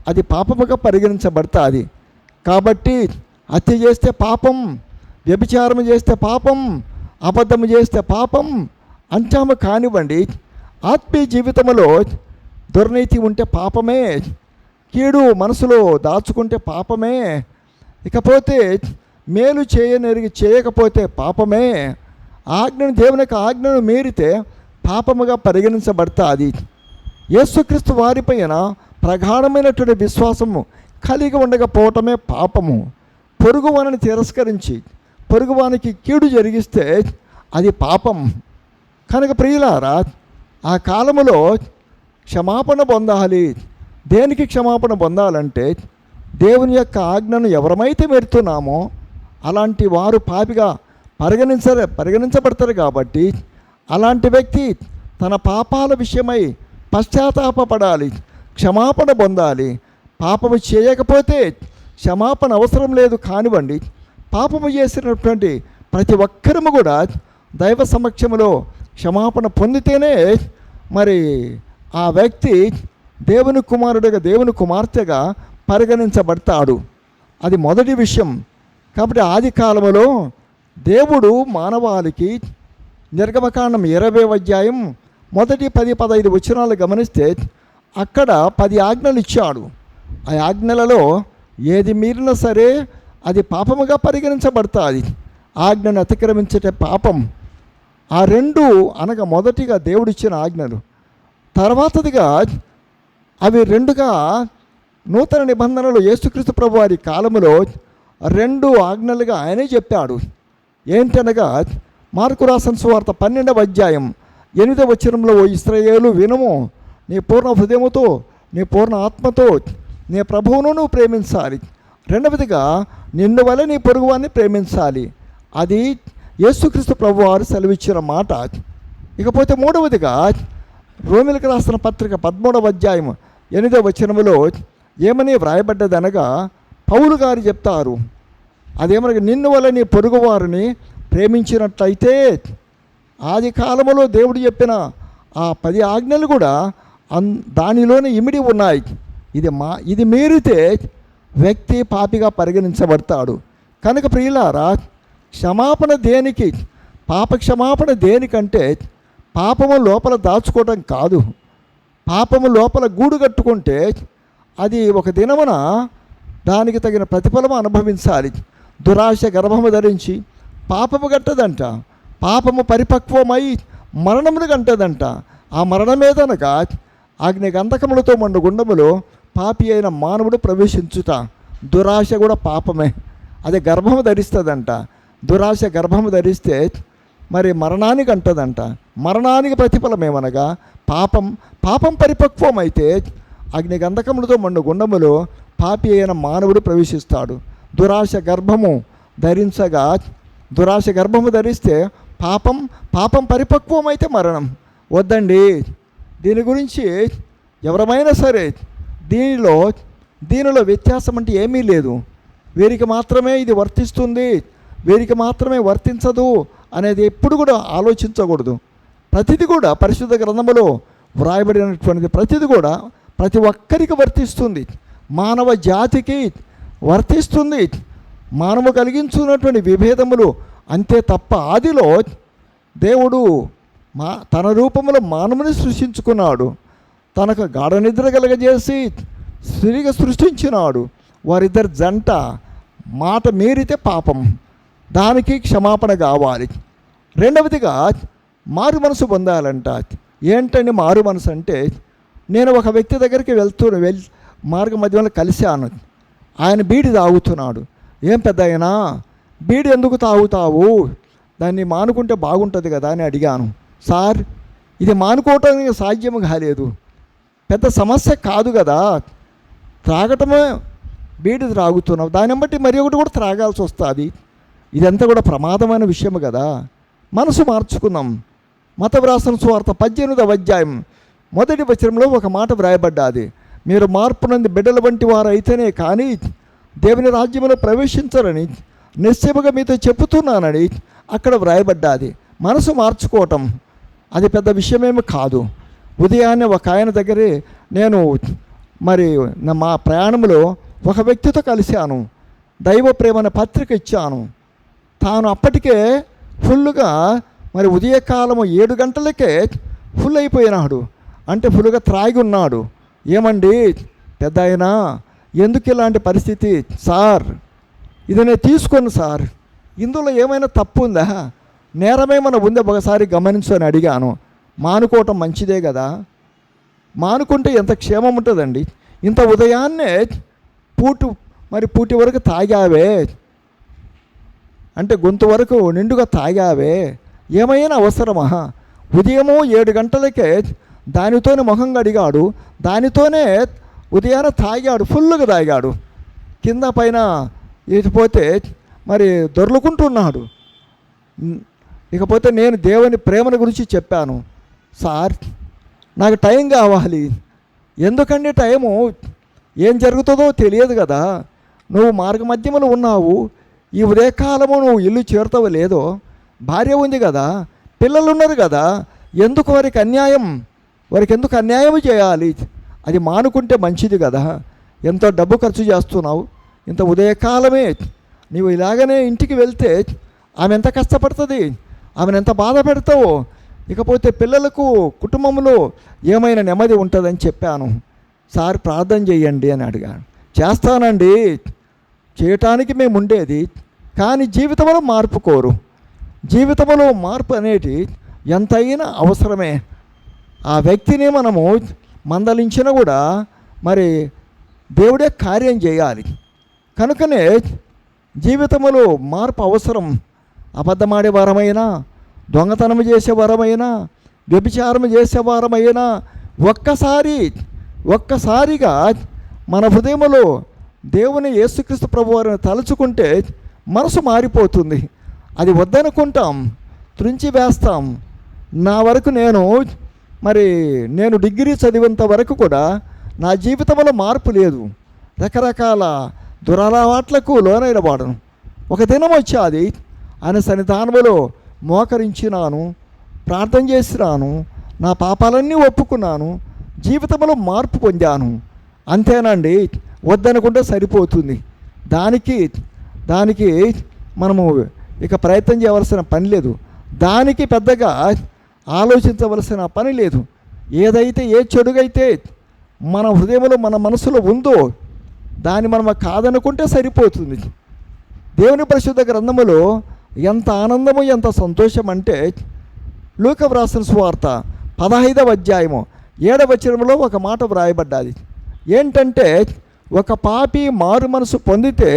అది పాపముగా పరిగణించబడతాది. కాబట్టి హత్య చేస్తే పాపం, వ్యభిచారం చేస్తే పాపం, అబద్ధం చేస్తే పాపం అంటాము కానివ్వండి. ఆత్మీయ జీవితంలో దుర్నీతి ఉంటే పాపమే, కీడు మనసులో దాచుకుంటే పాపమే, ఇకపోతే మేలు చేయకపోతే పాపమే, దేవుని యొక్క ఆజ్ఞను మీరితే పాపముగా పరిగణించబడతాది. యేసుక్రీస్తు వారిపైన ప్రగాఢమైనటువంటి విశ్వాసము కలిగి ఉండకపోవటమే పాపము. పొరుగువానిని తిరస్కరించి పొరుగువానికి కీడు జరిగిస్తే అది పాపం. కనుక ప్రియులారా, ఆ కాలములో క్షమాపణ పొందాలి. దేనికి క్షమాపణ పొందాలంటే, దేవుని యొక్క ఆజ్ఞను ఎవరమైతే మెరుతున్నామో అలాంటి వారు పాపిగా పరిగణించబడతారు. కాబట్టి అలాంటి వ్యక్తి తన పాపాల విషయమై పశ్చాత్తాపపడాలి, క్షమాపణ పొందాలి. పాపము చేయకపోతే క్షమాపణ అవసరం లేదు కానివ్వండి. పాపము చేసినటువంటి ప్రతి ఒక్కరము కూడా దైవ సమక్షంలో క్షమాపణ పొందితేనే మరి ఆ వ్యక్తి దేవుని కుమారుడిగా, దేవుని కుమార్తెగా పరిగణించబడతాడు. అది మొదటి విషయం. కాబట్టి ఆది కాలంలో దేవుడు మానవాళికి నిర్గమకాండం 20వ అధ్యాయం 10-15 వచనాలు గమనిస్తే అక్కడ 10 ఆజ్ఞలు ఇచ్చాడు. ఆ ఆజ్ఞలలో ఏది మీరినా సరే అది పాపముగా పరిగణించబడతాది. ఆజ్ఞను అతిక్రమించటే పాపం. ఆ రెండు అనగా మొదటిగా దేవుడిచ్చిన ఆజ్ఞలు, తర్వాతదిగా అవి రెండుగా నూతన నిబంధనలు యేసుక్రీస్తు ప్రభు వారి కాలములో 2 ఆజ్ఞలుగా ఆయనే చెప్పాడు. ఏంటనగా మార్కు రాసిన సువార్త 12వ అధ్యాయం 8వ వచనంలో, ఓ ఇశ్రాయేలు వినుము, నీ పూర్ణ హృదయముతో, నీ పూర్ణ ఆత్మతో నీ ప్రభువును నువ్వు ప్రేమించాలి. రెండవదిగా నిన్ను వలె నీ పొరుగువాన్ని ప్రేమించాలి. అది యేసుక్రీస్తు ప్రభువారు సెలవిచ్చిన మాట. ఇకపోతే మూడవదిగా రోమిలకు రాసిన పత్రిక 13వ అధ్యాయం 8వ వచనములో ఏమని వ్రాయబడ్డదనగా, పౌలు గారు చెప్తారు, అదేమనగా నిన్ను వల్ల నీ పొరుగువారిని ప్రేమించినట్లయితే, ఆది కాలంలో దేవుడు చెప్పిన ఆ 10 ఆజ్ఞలు కూడా దానిలోనే ఇమిడి ఉన్నాయి. ఇది మీరితే వ్యక్తి పాపిగా పరిగణించబడతాడు. కనుక ప్రియులారా, క్షమాపణ దేనికి, పాప క్షమాపణ దేనికంటే పాపము లోపల దాచుకోవడం కాదు. పాపము లోపల గూడు కట్టుకుంటే అది ఒక దినమున దానికి తగిన ప్రతిఫలము అనుభవించాలి. దురాశ గర్భము ధరించి పాపము గట్టదంట. పాపము పరిపక్వమై మరణమును గంటదంట. ఆ మరణమేదనగా అగ్ని గంధకములతో మండు గుండములో పాపి అయిన మానవుడు ప్రవేశించుట. దురాశ కూడా పాపమే, అది గర్భము ధరిస్తుందంట. దురాశ గర్భము ధరిస్తే మరి మరణానికి అంటదంట. మరణానికి ప్రతిఫలం ఏమనగా పాపం పరిపక్వం అయితే అగ్ని గంధకములతో మండు గుండములో పాపి అయిన మానవుడు ప్రవేశిస్తాడు. దురాశ గర్భము ధరిస్తే పాపం పరిపక్వం అయితే మరణం. వద్దండి, దీని గురించి ఎవరమైనా సరే దీనిలో వ్యత్యాసం అంటే ఏమీ లేదు. వీరికి మాత్రమే ఇది వర్తిస్తుంది, వీరికి మాత్రమే వర్తించదు అనేది ఎప్పుడు కూడా ఆలోచించకూడదు. ప్రతిది కూడా పరిశుద్ధ గ్రంథములో వ్రాయబడినటువంటిది ప్రతిది కూడా ప్రతి ఒక్కరికి వర్తిస్తుంది. మానవ జాతికి వర్తిస్తుంది. మానవ కలిగించున్నటువంటి విభేదములు అంతే తప్ప, ఆదిలో దేవుడు తన రూపంలో మానవుని సృష్టించుకున్నాడు. తనకు గాఢ నిద్ర కలగజేసి స్త్రీగా సృష్టించినాడు. వారిద్దరి జంట మాట మీరితే పాపం, దానికి క్షమాపణ కావాలి. రెండవదిగా మారు మనసు పొందాలంట. ఏంటండి మారు మనసు అంటే, నేను ఒక వ్యక్తి దగ్గరికి మార్గ మధ్యలో కలిశాను. ఆయన బీడి తాగుతున్నాడు. ఏం పెద్ద అయినా బీడి ఎందుకు తాగుతావు, దాన్ని మానుకుంటే బాగుంటుంది కదా అని అడిగాను. సార్, ఇది మానుకోవటానికి సాధ్యం కాలేదు, పెద్ద సమస్య కాదు కదా, త్రాగటమే బీడి త్రాగుతున్నావు, దాన్ని బట్టి మరి ఒకటి కూడా త్రాగాల్సి వస్తుంది, ఇదంతా కూడా ప్రమాదమైన విషయం కదా. మనసు మార్చుకుందాం. మతవ్రాసన సువార్త 18వ అధ్యాయం 1వ వచనంలో ఒక మాట వ్రాయబడ్డాది, మీరు మార్పు నంది బిడ్డల వంటి వారు అయితేనే కానీ దేవుని రాజ్యంలో ప్రవేశించరని నిశ్చయముగా మీతో చెప్పుతున్నానని అక్కడ వ్రాయబడ్డాది. మనసు మార్చుకోవటం అది పెద్ద విషయమేమి కాదు. ఉదయాన్నే ఒక ఆయన దగ్గరే నేను మా ప్రయాణంలో ఒక వ్యక్తితో కలిశాను. దైవ ప్రేమ అనే పత్రిక ఇచ్చాను. తాను అప్పటికే ఫుల్గా ఉదయకాలము 7 గంటలకే ఫుల్ అయిపోయినాడు. అంటే ఫుల్గా త్రాగి ఉన్నాడు. ఏమండి పెద్ద అయినా ఎందుకు ఇలాంటి పరిస్థితి సార్, ఇది నేను తీసుకోను సార్, ఇందులో ఏమైనా తప్పు ఉందా, నేరమేమైనా ఉందా ఒకసారి గమనించు అని అడిగాను. మానుకోవటం మంచిదే కదా, మానుకుంటే ఎంత క్షేమం ఉంటుందండి. ఇంత ఉదయాన్నే పూటి వరకు తాగావే అంటే గొంతు వరకు నిండుగా తాగావే, ఏమైనా అవసరమా? ఉదయము 7 గంటలకే దానితోనే మొహం కడిగాడు, దానితోనే ఉదయాన తాగాడు, ఫుల్గా తాగాడు, కింద పైన ఇటుపోతే దొర్లుకుంటున్నాడు. ఇకపోతే నేను దేవుని ప్రేమను గురించి చెప్పాను. సార్, నాకు టైం కావాలి. ఎందుకండి టైము, ఏం జరుగుతుందో తెలియదు కదా, నువ్వు మార్గ మధ్యములో ఉన్నావు, ఈ ఉదయకాలము నువ్వు ఇల్లు చేరుతావో లేదో, భార్య ఉంది కదా, పిల్లలు ఉన్నారు కదా, ఎందుకు వారికి ఎందుకు అన్యాయం చేయాలి? అది మానుకుంటే మంచిది కదా. ఎంతో డబ్బు ఖర్చు చేస్తున్నావు, ఇంత ఉదయకాలమే నీవు ఇలాగనే ఇంటికి వెళ్తే ఆమె ఎంత కష్టపడుతుంది, ఆమెను ఎంత బాధ పెడతావో, ఇకపోతే పిల్లలకు కుటుంబంలో ఏమైనా నెమ్మది ఉంటుందని చెప్పాను. సార్ ప్రార్థన చేయండి అని అడిగాను. చేస్తానండి, చేయటానికి మేము ఉండేది, కానీ జీవితంలో మార్పు కోరు. జీవితంలో మార్పు అనేది ఎంతైనా అవసరమే. ఆ వ్యక్తిని మనము మందలించినా కూడా దేవుడే కార్యం చేయాలి. కనుకనే జీవితంలో మార్పు అవసరం. అబద్ధమాడే వారమైనా, దొంగతనం చేసే వారమైనా, వ్యభిచారం చేసేవారమైనా ఒక్కసారిగా మన హృదయంలో దేవుని యేసుక్రీస్తు ప్రభువారిని తలుచుకుంటే మనసు మారిపోతుంది. అది వద్దనుకుంటాం, త్రుంచి వేస్తాం. నా వరకు నేను డిగ్రీ చదివేంత వరకు కూడా నా జీవితంలో మార్పు లేదు. రకరకాల దురలవాట్లకు లోనైన వాడను. ఒక దినం వచ్చాది, ఆయన సన్నిధానంలో మోకరించినాను, ప్రార్థన చేసినాను, నా పాపాలన్నీ ఒప్పుకున్నాను, జీవితంలో మార్పు పొందాను. అంతేనండి, వద్దనుకుంటే సరిపోతుంది. దానికి మనము ఇక ప్రయత్నం చేయవలసిన పని లేదు. దానికి పెద్దగా ఆలోచించవలసిన పని లేదు. ఏదైతే ఏ చెడుగైతే మన హృదయంలో మన మనసులో ఉందో దాన్ని మనం కాదనుకుంటే సరిపోతుంది. దేవుని పరిశుద్ధ గ్రంథములో ఎంత ఆనందము, ఎంత సంతోషం అంటే లూకా వ్రాసిన సువార్త 15వ అధ్యాయము 7వ వచనంలో ఒక మాట వ్రాయబడ్డది. ఏంటంటే, ఒక పాపి మారు మనసు పొందితే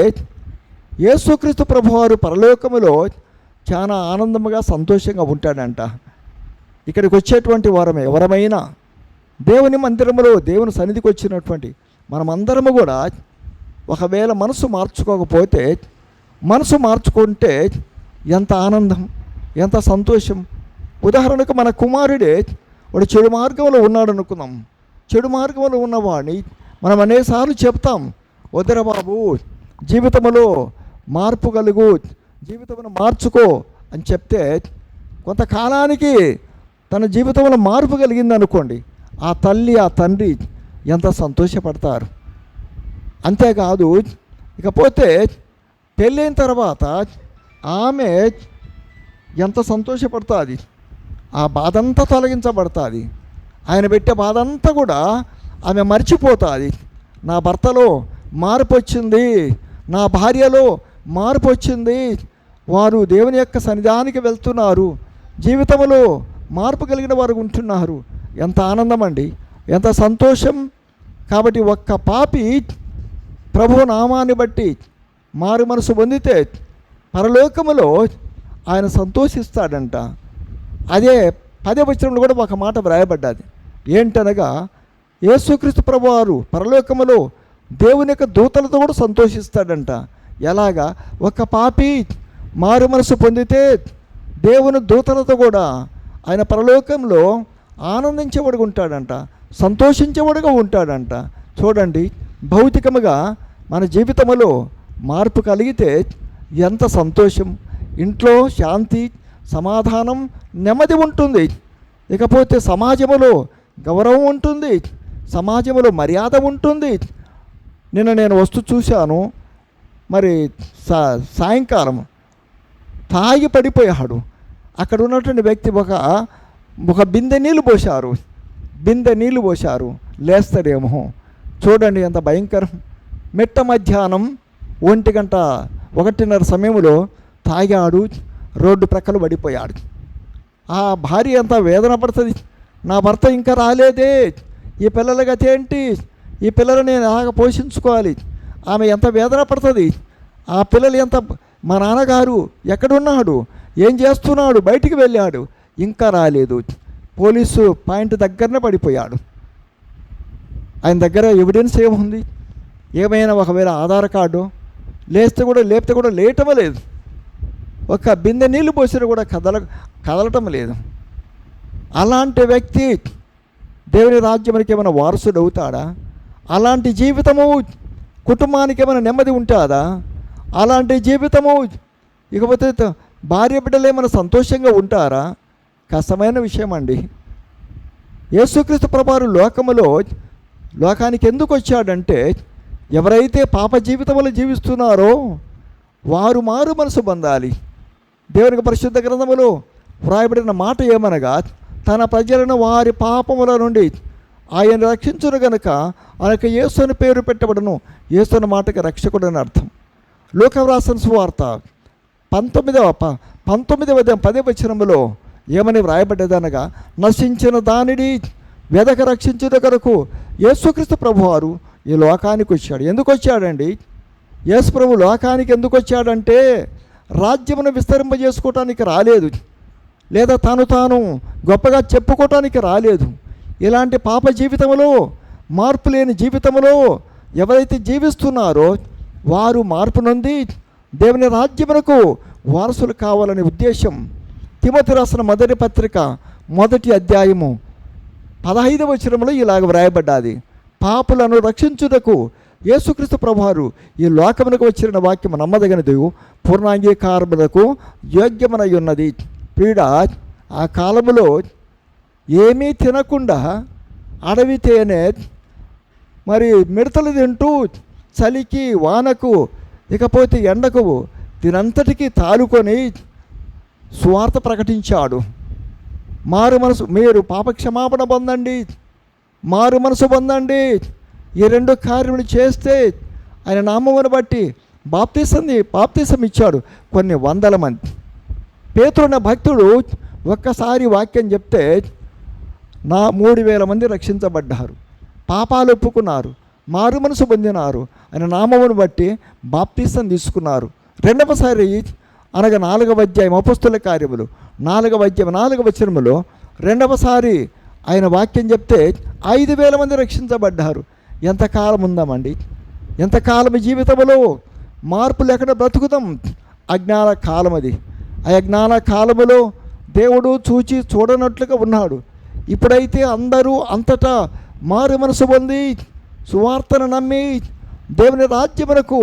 యేసుక్రీస్తు ప్రభువారు పరలోకములో చాలా ఆనందముగా సంతోషంగా ఉంటాడంట. ఇక్కడికి వచ్చేటువంటి ఎవరమైనా దేవుని మందిరములో దేవుని సన్నిధికి వచ్చినటువంటి మనమందరము కూడా ఒకవేళ మనసు మార్చుకోకపోతే, మనసు మార్చుకుంటే ఎంత ఆనందం, ఎంత సంతోషం. ఉదాహరణకు మన కుమారుడే వాడు చెడు మార్గంలో ఉన్నాడు అనుకుందాం. చెడు మార్గంలో ఉన్నవాడిని మనం అనేకసార్లు చెప్తాం, వద్దరా బాబు, జీవితంలో మార్పు కలుగు, జీవితంలో మార్చుకో అని చెప్తే కొంతకాలానికి తన జీవితంలో మార్పు కలిగింది అనుకోండి, ఆ తల్లి ఆ తండ్రి ఎంత సంతోషపడతారు. అంతేకాదు, ఇకపోతే పెళ్ళైన తర్వాత ఆమె ఎంత సంతోషపడుతుంది, ఆ బాధ అంతా తొలగించబడుతుంది. ఆయన పెట్టే బాధ అంతా కూడా ఆమె మర్చిపోతుంది. నా భర్తలో మార్పు వచ్చింది, నా భార్యలో మార్పు వచ్చింది, వారు దేవుని యొక్క సన్నిధానికి వెళ్తున్నారు, జీవితంలో మార్పు కలిగిన వారు ఉంటున్నారు. ఎంత ఆనందం అండి, ఎంత సంతోషం. కాబట్టి ఒక్క పాపి ప్రభు నామాన్ని బట్టి మారు మనసు పొందితే పరలోకములో ఆయన సంతోషిస్తాడంట. అదే 10వ వచనంలో కూడా ఒక మాట వ్రాయబడ్డది. ఏంటనగా, యేసుక్రీస్తు ప్రభువారు పరలోకములో దేవుని యొక్క దూతలతో కూడా సంతోషిస్తాడంట. ఎలాగా? ఒక పాపి మారు మనసు పొందితే దేవుని దూతలతో కూడా ఆయన పరలోకంలో ఆనందించేవాడుగా ఉంటాడంట, సంతోషించేవాడుగా ఉంటాడంట. చూడండి, భౌతికముగా మన జీవితంలో మార్పు కలిగితే ఎంత సంతోషం. ఇంట్లో శాంతి, సమాధానం, నెమ్మది ఉంటుంది. ఇకపోతే సమాజంలో గౌరవం ఉంటుంది, సమాజంలో మర్యాద ఉంటుంది. నేను వస్తూ చూశాను, మరి సాయంకాలం తాగి పడిపోయాడు. అక్కడ ఉన్నటువంటి వ్యక్తి ఒక బిందె నీళ్ళు పోశారు, లేస్తాడేమో. చూడండి ఎంత భయంకరం. మిట్ట మధ్యాహ్నం 1:30 సమయంలో తాగాడు, రోడ్డు ప్రక్కలు పడిపోయాడు. ఆ భార్య ఎంత వేదన పడుతుంది. నా భర్త ఇంకా రాలేదే, ఈ పిల్లల గతి ఏంటి, ఈ పిల్లలు నేను ఎలాగ పోషించుకోవాలి. ఆమె ఎంత వేదన పడుతుంది. ఆ పిల్లలు మా నాన్నగారు ఎక్కడున్నాడు, ఏం చేస్తున్నాడు, బయటికి వెళ్ళాడు, ఇంకా రాలేదు. పోలీసు పాయింట్ దగ్గరనే పడిపోయాడు. ఆయన దగ్గర ఎవిడెన్స్ ఏముంది? ఏమైనా ఒకవేళ ఆధార్ కార్డు లేపితే కూడా లేయటం లేదు. ఒక బిందె నీళ్ళు పోసినా కూడా కదలటం లేదు. అలాంటి వ్యక్తి దేవుని రాజ్యానికి ఏమైనా వారసుడు అవుతాడా? అలాంటి జీవితము కుటుంబానికి ఏమైనా నెమ్మది ఉంటుందా? అలాంటి జీవితము ఇకపోతే భార్య బిడ్డలు ఏమైనా సంతోషంగా ఉంటారా? కష్టమైన విషయం అండి. యేసుక్రీస్తు ప్రభువారు లోకానికి ఎందుకు వచ్చాడంటే, ఎవరైతే పాప జీవితంలో జీవిస్తున్నారో వారు మారు మనసు పొందాలి. దేవునికి పరిశుద్ధ గ్రంథములో వ్రాయబడిన మాట ఏమనగా, తన ప్రజలను వారి పాపముల నుండి ఆయన రక్షించును గనుక ఆయనకు యేసు అని పేరు పెట్టబడును. యేసు అన్న మాటకి రక్షకుడు అని అర్థం. లూకా వ్రాసిన సువార్త 19వ 10వ వచనములో ఏమని వ్రాయబడ్డదనగా, నశించిన దానిని వెదక రక్షించుట కొరకు యేసుక్రీస్తు ప్రభువారు ఈ లోకానికి వచ్చాడు. ఎందుకు వచ్చాడండి? యేసు ప్రభు లోకానికి ఎందుకు వచ్చాడంటే, రాజ్యమును విస్తరింపజేసుకోవటానికి రాలేదు, లేదా తాను గొప్పగా చెప్పుకోవటానికి రాలేదు. ఇలాంటి పాప జీవితంలో, మార్పు లేని జీవితంలో ఎవరైతే జీవిస్తున్నారో వారు మార్పు నొంది దేవుని రాజ్యమునకు వారసులు కావాలనే ఉద్దేశం. తిమోతి రాసిన మొదటి పత్రిక 1వ అధ్యాయము 15వ వచనంలో ఇలాగ వ్రాయబడ్డాది. పాపులను రక్షించుటకు యేసుక్రీస్తు ప్రభువారు ఈ లోకమునకు వచ్చిన వాక్యము నమ్మదగినది, పూర్ణాంగీకారములకు యోగ్యమనై ఉన్నది. పీడ ఆ కాలములో ఏమీ తినకుండా అడవి తేనె మరి మిడతలు తింటూ చలికి వానకు ఇకపోతే ఎండకు దీనంతటికీ తాలుకొని సువార్త ప్రకటించాడు. మారు మనసు, మీరు పాపక్షమాపణ పొందండి, మారు మనసు పొందండి, ఈ 2 కార్యములు చేస్తే ఆయన నామమును బట్టి బాప్తీసం ఇచ్చాడు కొన్ని వందల మంది. పేతురున్న భక్తుడు ఒక్కసారి వాక్యం చెప్తే 3,000 మంది రక్షించబడ్డారు, పాపాలు ఒప్పుకున్నారు, మారు మనసు పొందినారు, ఆయన నామమును బట్టి బాప్తీసం తీసుకున్నారు. రెండవసారి అనగా 4వ అధ్యాయం అపొస్తలుల కార్యములు 4వ అధ్యాయం 4వ వచనములో రెండవసారి ఆయన వాక్యం చెప్తే 5,000 మంది రక్షించబడ్డారు. ఎంతకాలం ఉందామండి? ఎంతకాలం జీవితంలో మార్పు లేకుండా బ్రతుకుతాం? అజ్ఞాన కాలం అది. ఆ అజ్ఞాన కాలములో దేవుడు చూడనట్లుగా ఉన్నాడు. ఇప్పుడైతే అందరూ అంతటా మారు మనసు పొంది సువార్తను నమ్మి దేవుని రాజ్యమునకు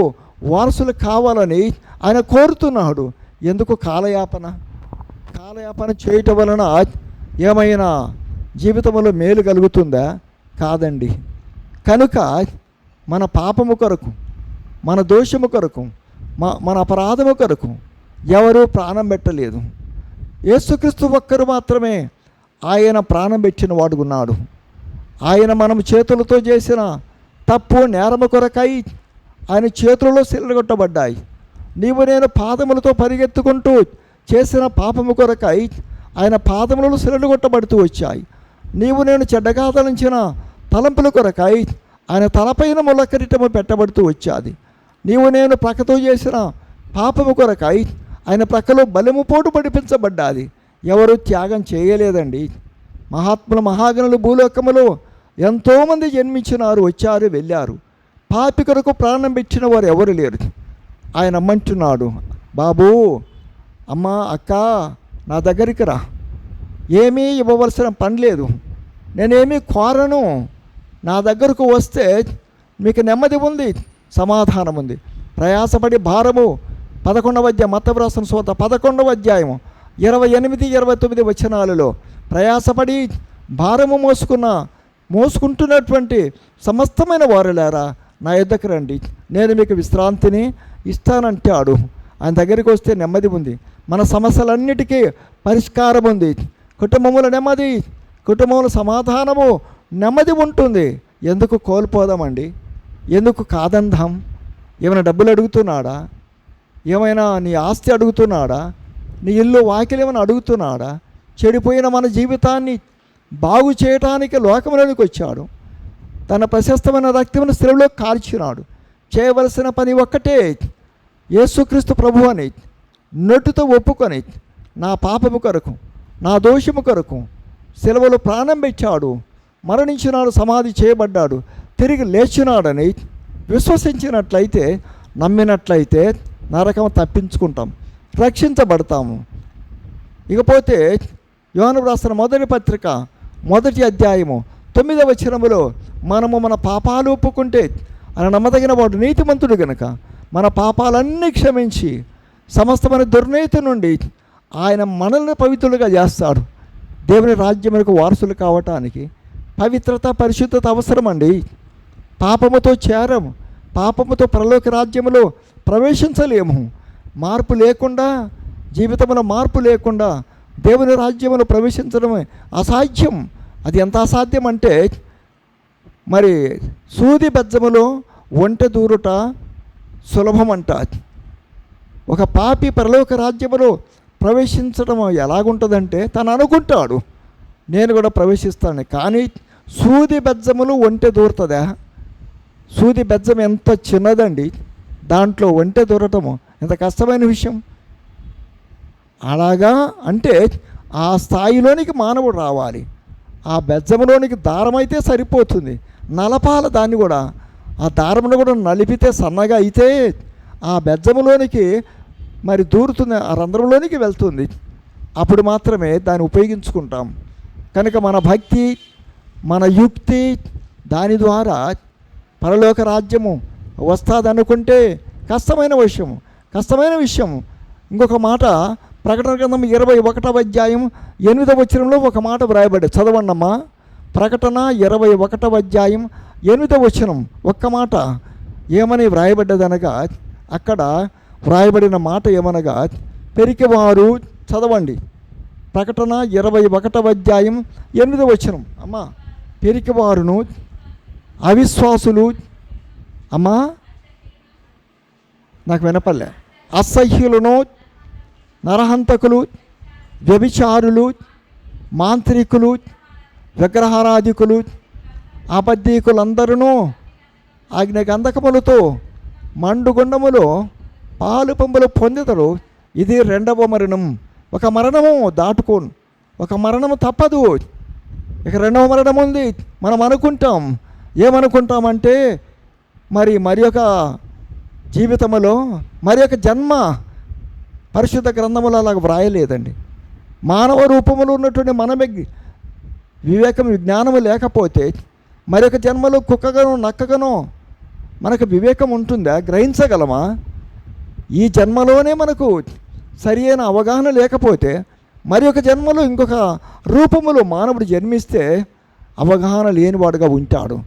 వారసులు కావాలని ఆయన కోరుతున్నాడు. ఎందుకు కాలయాపన చేయటం వలన ఏమైనా జీవితంలో మేలు కలుగుతుందా? కాదండి. కనుక మన పాపము కొరకు, మన దోషము కొరకు, మన అపరాధము కొరకు ఎవరూ ప్రాణం పెట్టలేదు. యేసుక్రీస్తు ఒక్కరు మాత్రమే ఆయన ప్రాణం పెట్టిన వాడు ఉన్నాడు. ఆయన మనం చేతులతో చేసిన తప్పు నేరము కొరకై ఆయన చేతులలో సిల్లగొట్టబడ్డాయి. నీవు నేను పాదములతో పరిగెత్తుకుంటూ చేసిన పాపము కొరకై ఆయన పాదములలో సిల్లగొట్టబడుతూ వచ్చాయి. నీవు నేను చెడ్డగా తలంచిన తలంపుల కొరకై ఆయన తలపైన ముళ్ళకిరీటము పెట్టబడుతూ వచ్చాది. నీవు నేను ప్రక్కతో చేసిన పాపము కొరకై ఆయన ప్రక్కలో బలము పోటు పడిపించబడ్డాది. ఎవరు త్యాగం చేయలేదండి. మహాత్ముల మహాగణులు భూలోకములో ఎంతోమంది జన్మించినారు, వచ్చారు, వెళ్ళారు. పాపి కొరకు ప్రాణం పెట్టిన వారు ఎవరు లేరు. ఆయన అమ్మంటున్నాడు, బాబు, అమ్మ, అక్క, నా దగ్గరికి రా. ఏమీ ఇవ్వవలసిన పని లేదు, నేనేమీ కోరను. నా దగ్గరకు వస్తే మీకు నెమ్మది ఉంది, సమాధానం ఉంది. ప్రయాసపడి భారము 11వ అధ్యాయం మత్తయి రాసిన సువార్త 11వ అధ్యాయము 28, 29 వచనాలలో ప్రయాసపడి భారము మోసుకుంటున్నటువంటి సమస్తమైన వారులారా నా యొద్దకు రండి, నేను మీకు విశ్రాంతిని ఇస్తానంటాడు. ఆయన దగ్గరికి వస్తే నెమ్మది ఉంది, మన సమస్యలన్నిటికీ పరిష్కారం ఉంది. కుటుంబముల నెమ్మది, కుటుంబంలో సమాధానము, నెమ్మది ఉంటుంది. ఎందుకు కోల్పోదామండి? ఎందుకు కాదందాం? ఏమైనా డబ్బులు అడుగుతున్నాడా? ఏమైనా నీ ఆస్తి అడుగుతున్నాడా? నీ ఇల్లు వాకిలు ఏమైనా అడుగుతున్నాడా? చెడిపోయిన మన జీవితాన్ని బాగు చేయటానికి లోకంలోనికి వచ్చాడు. తన ప్రశస్తమైన రక్తమును శిలువలో కాల్చినాడు. చేయవలసిన పని ఒక్కటే, యేసుక్రీస్తు ప్రభువు అని నోటితో ఒప్పుకొని నా పాపము కొరకు, నా దోషము కొరకు శిలువలో ప్రాణం పెట్టాడు, మరణించినాడు, సమాధి చేయబడ్డాడు, తిరిగి లేచినాడని విశ్వసించినట్లయితే, నమ్మినట్లయితే నరకం తప్పించుకుంటాం, రక్షించబడతాము. ఇకపోతే యోహాను రాసిన మొదటి పత్రిక 1వ అధ్యాయము 9వ వచనములో మనము మన పాపాలు ఒప్పుకుంటే ఆయన నమ్మదగిన వాడు, నీతిమంతుడు గనుక మన పాపాలన్నీ క్షమించి సమస్తమైన దుర్నీతి నుండి ఆయన మనల్ని పవిత్రులుగా చేస్తాడు. దేవుని రాజ్యములకు వారసులు కావటానికి పవిత్రత, పరిశుద్ధత అవసరమండి. పాపముతో చేరము, పాపముతో పరలోక రాజ్యములో ప్రవేశించలేము. మార్పు లేకుండా, జీవితంలో మార్పు లేకుండా దేవుని రాజ్యములో ప్రవేశించడం అసాధ్యం. అది ఎంత అసాధ్యం అంటే, మరి సూది బెజ్జములో ఒంటె దూరుట సులభం అంట. ఒక పాపి పరలోక రాజ్యములో ప్రవేశించడం ఎలాగుంటుందంటే, తను అనుకుంటాడు నేను కూడా ప్రవేశిస్తాను, కానీ సూది బెజ్జములు ఒంటె దూరుతుందా? సూది బెజ్జం ఎంత చిన్నదండి, దాంట్లో ఒంటె దూరటము ఎంత కష్టమైన విషయం. అలాగా అంటే ఆ స్థాయిలోనికి మానవుడు రావాలి. ఆ బెజ్జంలోనికి దారం అయితే సరిపోతుంది, నలపాల దాన్ని కూడా. ఆ దారమును కూడా నలిపితే సన్నగా అయితే ఆ బెజ్జంలోనికి మరి దూరుతుంది, ఆ రంధ్రంలోనికి వెళ్తుంది. అప్పుడు మాత్రమే దాన్ని ఉపయోగించుకుంటాం. కనుక మన భక్తి, మన యుక్తి, దాని ద్వారా పరలోక రాజ్యము వస్తుంది అనుకుంటే కష్టమైన విషయం. ఇంకొక మాట ప్రకటన గ్రంథం 21వ అధ్యాయం 8వ వచనంలో ఒక మాట వ్రాయబడి చదవండమ్మా. ప్రకటన 21వ అధ్యాయం 8వ వచనం ఒక్క మాట ఏమని వ్రాయబడ్డదనగా, అక్కడ వ్రాయబడిన మాట ఏమనగా, పెరికివారు, చదవండి ప్రకటన 21వ అధ్యాయం 8వ వచనం. అమ్మా, పెరికివారును, అవిశ్వాసులు, అమ్మా నాకు వినపల్లే, అసహ్యులను, నరహంతకులు, వ్యభిచారులు, మాంత్రికులు, విగ్రహారాధికులు, అబద్ధీకులందరూ అగ్నిగంధకములతో మండుగుండములో పాలు పంపులు పొందుతారు. ఇది రెండవ మరణం. ఒక మరణము దాటుకోను, ఒక మరణము తప్పదు, ఇక రెండవ మరణం ఉంది. మనం అనుకుంటాం, ఏమనుకుంటామంటే మరి ఒక జీవితంలో మరి ఒక జన్మ పరిశుద్ధ గ్రంథములో అలాగ వ్రాయలేదండి. మానవ రూపంలో ఉన్నటువంటి మనమే వివేకం, జ్ఞానము లేకపోతే మరొక జన్మలో కుక్కగానో నక్కగానో మనకు వివేకం ఉంటుందా? గ్రహించగలమా? ఈ జన్మలోనే మనకు సరి అయిన అవగాహన లేకపోతే మరి ఒక జన్మలో ఇంకొక రూపములో మానవుడు జన్మిస్తే అవగాహన లేనివాడుగా ఉంటాడు.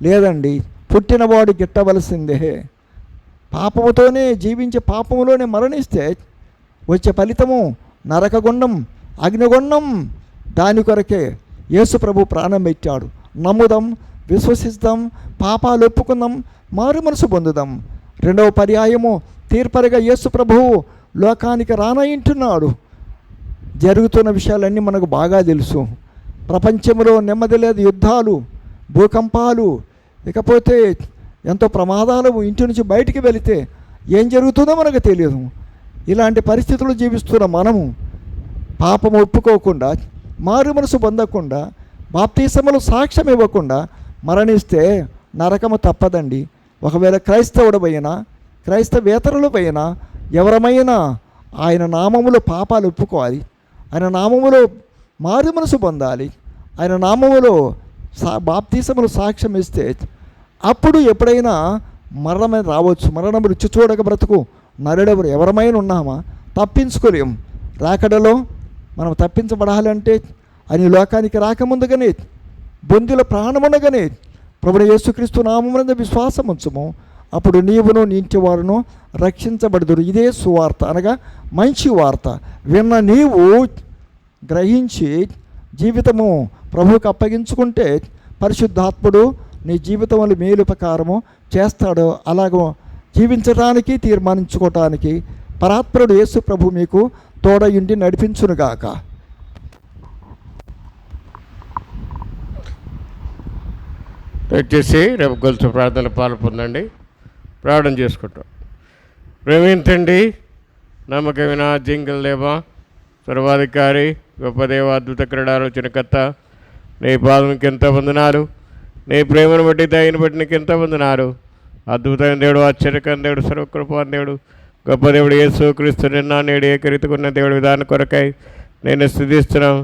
లేదండి, పుట్టినవాడు గిట్టవలసిందే. పాపముతోనే జీవించి పాపములోనే మరణిస్తే వచ్చే ఫలితము నరకగుండం, అగ్నిగుండం. దాని కొరకే యేసు ప్రభు ప్రాణం పెట్టాడు. నమ్ముదాం, విశ్వసిద్దాం, పాపాలు ఒప్పుకుందాం, మారు మనసు పొందుదాం. రెండవ పర్యాయము తీర్పరిగా యేసు ప్రభువు లోకానికి రానయింటున్నాడు. జరుగుతున్న విషయాలన్నీ మనకు బాగా తెలుసు. ప్రపంచంలో నెమ్మది లేదు, యుద్ధాలు, భూకంపాలు, ఇకపోతే ఎంతో ప్రమాదాలు. ఇంటి నుంచి బయటికి వెళితే ఏం జరుగుతుందో మనకు తెలియదు. ఇలాంటి పరిస్థితులు జీవిస్తున్న మనము పాపము ఒప్పుకోకుండా, మారు మనసు పొందకుండా, బాప్తీసములు సాక్ష్యం ఇవ్వకుండా మరణిస్తే నరకము తప్పదండి. ఒకవేళ క్రైస్తవుడమైనా, క్రైస్తవేతరులు పైన ఎవరమైనా ఆయన నామములో పాపాలు ఒప్పుకోవాలి, ఆయన నామములో మారు మనసు పొందాలి, ఆయన నామములో బాప్తీసములు సాక్ష్యం ఇస్తే అప్పుడు ఎప్పుడైనా మరణమే రావచ్చు. మరణం రుచి చూడక బ్రతుకు నరుడెవరు ఎవరమైనా ఉన్నామా? తప్పించుకోలేం. రాకడలో మనం తప్పించబడాలంటే ఆయన లోకానికి రాకముందుగానే బొందుల ప్రాణమునగానే ప్రభువైన యేసుక్రీస్తు నామమునందు విశ్వాసం ఉంచుము, అప్పుడు నీవును నీ ఇంటి వారును రక్షించబడుదురు. ఇదే సువార్త, అనగా మంచి వార్త. విన్న నీవు గ్రహించి జీవితము ప్రభువుకు అప్పగించుకుంటే పరిశుద్ధాత్ముడు నీ జీవితంలో మేలుపకారము చేస్తాడు. అలాగో జీవించడానికి తీర్మానించుకోవటానికి పరాత్పరుడు యేసు ప్రభు మీకు తోడయుండి నడిపించునుగాక. దయచేసి రేపు గొలుసు ప్రార్థన పాల్పొందండి. ప్రార్థన చేసుకుంటాం. ప్రేమించండి, నమ్మకమైన జింగల్ దేవా, సర్వాధికారి, గొప్ప దేవ, అద్భుత క్రీడాలోచనకర్త, నీ పాదముకి ఎంత వందనాలు. నీ ప్రేమను బట్టి, దయను బట్టి నీకు ఎంత వందనాలు. అద్భుతమైన దేవుడు, ఆశ్చర్యకరమైన దేవుడు, సర్వకృపాన దేవుడు, గొప్ప దేవుడు యేసు క్రీస్తు నిన్న నేడు ఏకరీతికున్న దేవుడు విధానం కొరకై నేను స్తుతిస్తున్నాం.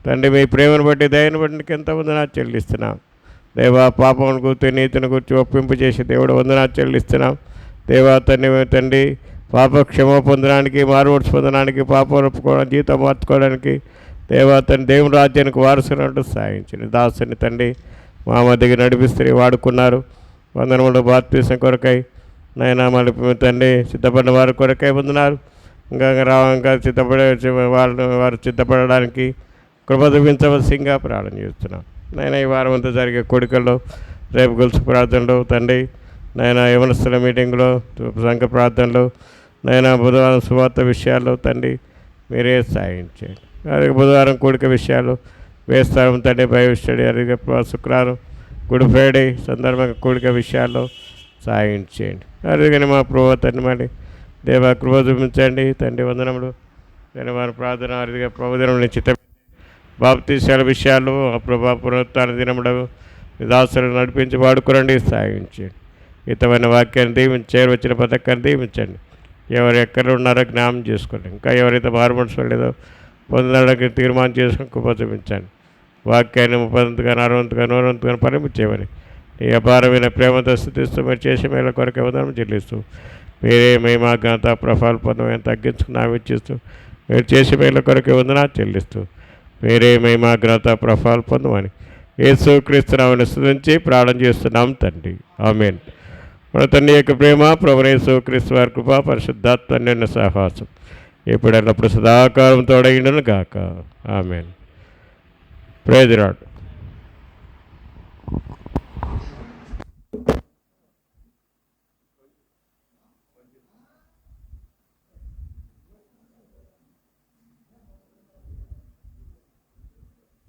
తండ్రి, మీ ప్రేమను బట్టి, దయను బట్టి నీకు ఎంత వందనాలు చెల్లిస్తున్నాం. దేవా, పాపమును గుర్తు, నీతిని గుర్తి ఒప్పింపు చేసి దేవుడు వందనాలు చెల్లిస్తున్నాం. దేవా తండ్రి, పాప క్షమ పొందడానికి, మారుమూర్చి పొందడానికి, పాపం ఒప్పుకోవడానికి, జీవితం మార్చుకోవడానికి దేవా తండ్రి దేవుని రాజ్యానికి వారసునట్టు సాగించండి. దాసుని తండ్రి మా మధ్యకి నడిపిస్తే వాడుకున్నారు. వందనములు బాప్తీసం కొరకై నైనా మళ్ళీ తండ్రి సిద్ధపడిన వారి కొరకై పొందినారు. ఇంకా సిద్ధపడే వారు సిద్ధపడడానికి కృప చూపించవలసిందిగా ప్రార్థన చేస్తున్నాం. నైనా ఈ వారం అంతా జరిగే కోడికల్లో, రేపు గొలుసు ప్రార్థనలు తండ్రి, నైనా యవనస్తుల మీటింగ్లో, సంఘ ప్రార్థనలు, నైనా బుధవారం సువార్త విషయాల్లో తండ్రి మీరే సాగించండి. అదే బుధవారం కూడిక విషయాలు వేస్తాం తండ్రి, బైబిల్ స్టడీ, అడిగే శుక్రవారం గుడ్ ఫ్రైడే సందర్భంగా కూడిక విషయాల్లో సాగించేయండి. అదే కానీ మా ప్రభు తండ్రి మళ్ళీ దేవా కృప చూపించండి తండ్రి. వందనములు నేను వారి ప్రార్థన అరిదిగా ప్రభుదినం నిశ్చిత బాప్తీసాల విషయాలు ప్రభా పునరుత్థాన దినముడు దాసులు నడిపించి వాడుకోరండి, సాగించండి. హితమైన వాక్యాన్ని దీవించారు, వచ్చిన పథకాన్ని దీవించండి. ఎవరు ఎక్కడ ఉన్నారో జ్ఞాపం చేసుకోండి. ఇంకా ఎవరైతే మారుమనసు లేదో పొందడానికి తీర్మానం చేసుకుని కృప చూపించండి. వాక్యాన్ని 30గా 60గా 100గా పరిమించేవని నీ అపారమైన ప్రేమతో స్థుతిస్తూ మీరు చేసే మేల కొరకు వందనం చెల్లిస్తూ మీరే మహిమ ఘనత ప్రభావాలు పొందమని తగ్గించుకున్నాము ఇచ్చిస్తూ మీరు చేసే మేల కొరకు వందనా చెల్లిస్తూ మీరే మహిమ ఘనత ప్రభావాలు పొందమని యేసుక్రీస్తు నామమున స్తుతించి ప్రార్థన చేస్తున్నాం తండ్రి, ఆమేన్. మన తండ్రి యొక్క ప్రేమ, ప్రభువైన యేసుక్రీస్తు వారి కృప, పరిశుద్ధాత్మ అన్యోన్య సహవాసం ఎప్పుడెల్లప్పుడు సదాకాలం తోడైండును గాక, ఆమేన్. Praise the lord.